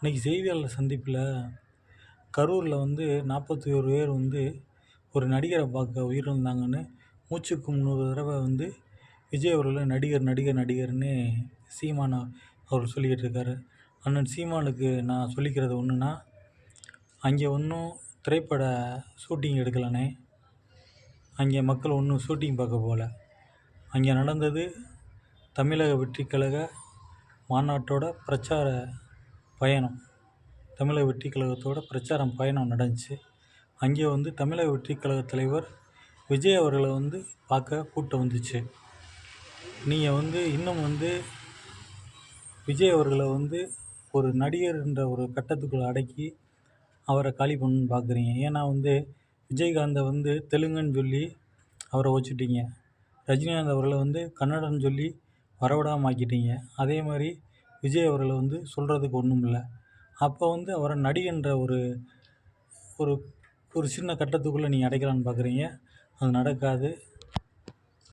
இன்னைக்கு செய்தியாளர் சந்திப்பில் கரூரில் 41 பேர் ஒரு நடிகரை பார்க்க உயிரிழந்தாங்கன்னு மூச்சுக்கு 300 தடவை விஜய் அவர்களை நடிகர் நடிகர் நடிகர்னு சீமான் அவர் சொல்லிக்கிட்டு இருக்காரு. அண்ணன் சீமானுக்கு நான் சொல்லிக்கிறது ஒன்றுனா, அங்கே ஒன்றும் திரைப்பட ஷூட்டிங் எடுக்கலனே, அங்கே மக்கள் ஒன்றும் ஷூட்டிங் பார்க்க போகல. அங்கே நடந்தது தமிழக வெற்றிக் கழக மாநாட்டோட பிரச்சார பயணம். தமிழக வெற்றிக் கழகத்தோட பிரச்சாரம் பயணம் நடந்துச்சு. அங்கே தமிழக வெற்றிக் கழக தலைவர் விஜய் அவர்களை பார்க்க கூட்டம் வந்துச்சு. நீங்கள் இன்னும் விஜய் அவர்களை ஒரு நடிகர்ன்ற ஒரு கட்டத்துக்குள்ளே அடக்கி அவரை காலி பண்ணணுன்னு பார்க்குறீங்க. ஏன்னா விஜயகாந்தை தெலுங்குன்னு சொல்லி அவரை வச்சுட்டீங்க. ரஜினிகாந்த் அவர்களை கன்னடன்னு சொல்லி வரவிடாமல் ஆக்கிட்டீங்க. அதே மாதிரி விஜய் அவர்களை சொல்கிறதுக்கு ஒன்றும் இல்லை. அப்போ அவரை நடிகன்ற ஒரு ஒரு ஒரு சின்ன கட்டத்துக்குள்ளே நீங்கள் அடைக்கலான்னு பார்க்குறீங்க. அது நடக்காது.